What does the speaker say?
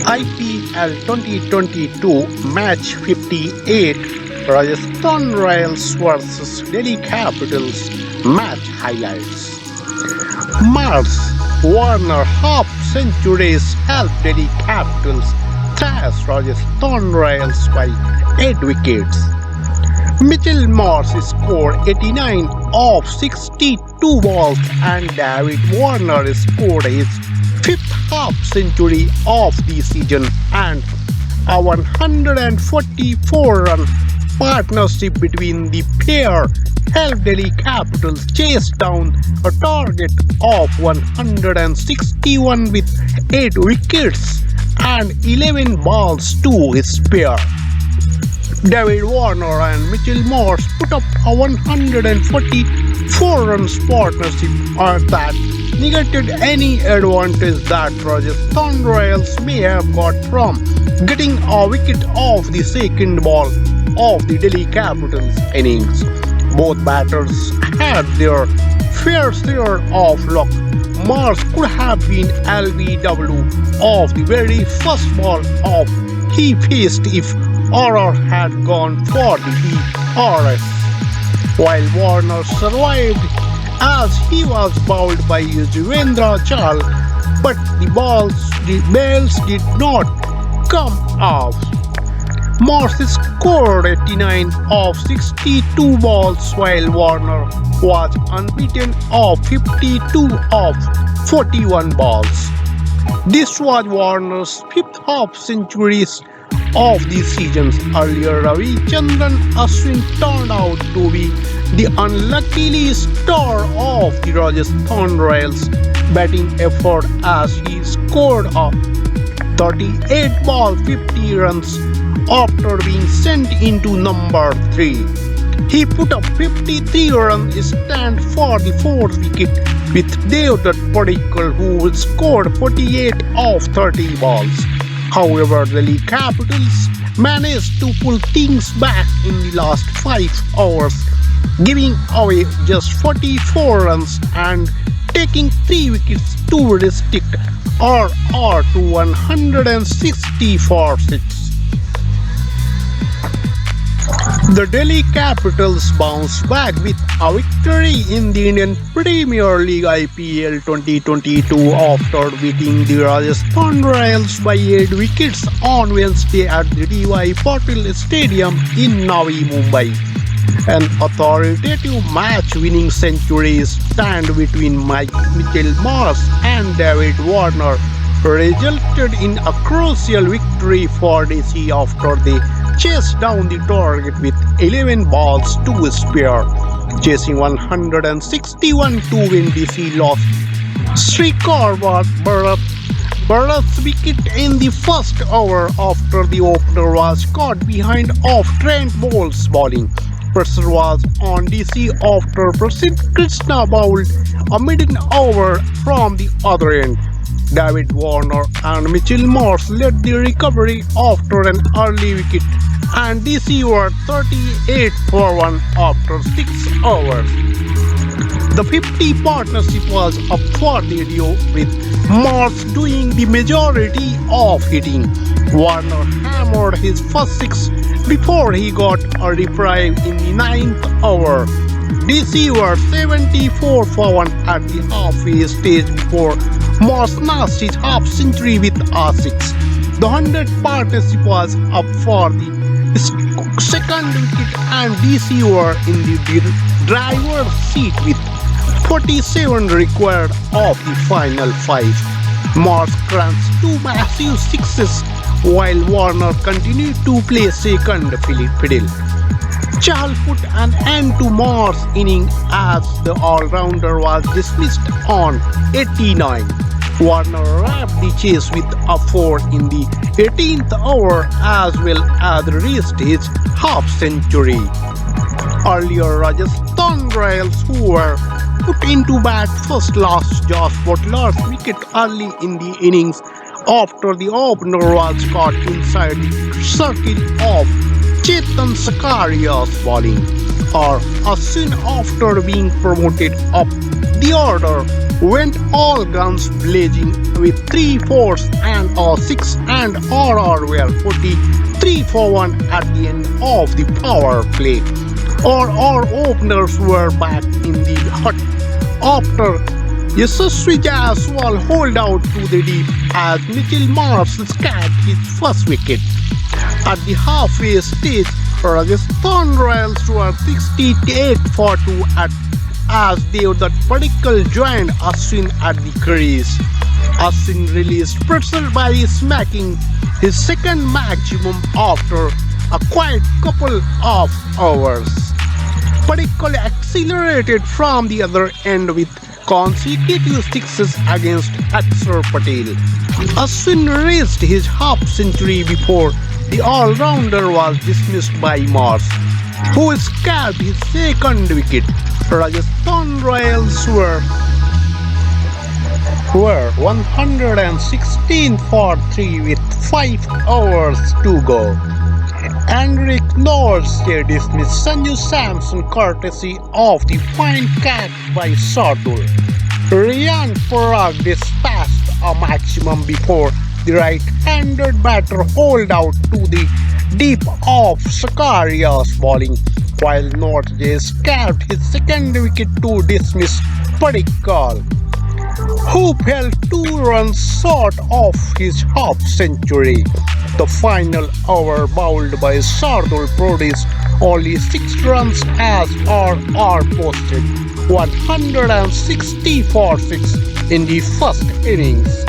IPL 2022 Match 58 Rajasthan Royals vs Delhi Capitals Match Highlights. Marsh Warner half centuries helped Delhi Capitals thrash Rajasthan Royals by 8 wickets. Mitchell Marsh scored 89 of 62 balls and David Warner scored his fifth half-century of the season and a 144-run partnership between the pair helped Delhi Capitals chase down a target of 161 with 8 wickets and 11 balls to his pair. David Warner and Mitchell Marsh put up a 144-run partnership that negated any advantage that Rajasthan Royals may have got from getting a wicket off the second ball of the Delhi Capitals innings. Both batters had their fair share of luck. Marsh could have been LBW of the very first ball of he faced if RR had gone for the DRS, while Warner survived as he was bowled by Yuzvendra Chahal, but the balls did not come off. Marsh scored 89 of 62 balls while Warner was unbeaten of 52 of 41 balls. This was Warner's fifth half-century of the season. Earlier, Ravichandran Ashwin turned out to be the unlucky star of the Rajasthan Royals batting effort as he scored a 38-ball 50 runs after being sent into number 3. He put up 53-run stand for the fourth wicket with Devdutt Padikkal, who scored 48 of 30 balls. However, the Delhi Capitals managed to pull things back in the last 5 hours, giving away just 44 runs and taking 3 wickets to restrict RR to 160 for 6. The Delhi Capitals bounced back with a victory in the Indian Premier League IPL 2022 after beating the Rajasthan Royals by 8 wickets on Wednesday at the D.Y. Patil Stadium in Navi Mumbai. An authoritative match-winning century stand between Mitchell Marsh and David Warner resulted in a crucial victory for DC after they chased down the target with 11 balls to spare. Chasing 161 to win, DC lost Srikar Bharat's wicket in the first over after the opener was caught behind off Trent Bowles' bowling. Pressure was on DC after Prasidh Krishna bowled a maiden over from the other end. David Warner and Mitchell Marsh led the recovery after an early wicket, and DC were 38 for 1 after 6 overs. The 50 partnership was up for the duo, with Marsh doing the majority of hitting. Warner hammered his first 6 before he got a reprieve in the 9th over. DC were 74 for 1 at the halfway stage before Marsh notched his half-century with a 6. The 100 partnership was up for the second wicket and DC were in the driver's seat with 47 required of the final 5. Marsh crunched 2 massive 6s while Warner continued to play second fiddle. Chahal put an end to Marsh's inning as the all-rounder was dismissed on 89. Warner wrapped the chase with a 4 in the 18th over as well as reached his half-century. Earlier, Rajasthan Royals, who were put into bat first, lost Josh Butler's wicket early in the innings after the opener was caught inside the circle of Chetan Sakaria's bowling, or a soon after being promoted up The order went all guns blazing with 3 fours and a 6 and RR were 43 for 1 at the end of the power play. Our openers were back in the hut after Yashasvi Jaiswal hold out to the deep as Marsh scared his first wicket. At the halfway stage, Rajasthan Royals were 68 for 2 as Devdutt Padikkal joined Ashwin at the crease. Ashwin released pressure by smacking his second maximum after a quiet couple of hours. Padikkal accelerated from the other end with consecutive sixes against Akshar Patel. Ashwin reached his half century before the all-rounder was dismissed by Marsh, who scalped his second wicket. Rajasthan Royals were 116 for 3 with 5 hours to go. Henrik Norris dismissed Sanju Samson courtesy of the fine catch by Shardul. Ryan Parag dispatched a maximum before the right-handed batter holed out to the deep of Sakaria's bowling, while North scalped his second wicket to dismiss Padikkal, who fell 2 runs short of his half-century. The final over bowled by Shardul produced only 6 runs as RR posted 160 for 6 in the first innings.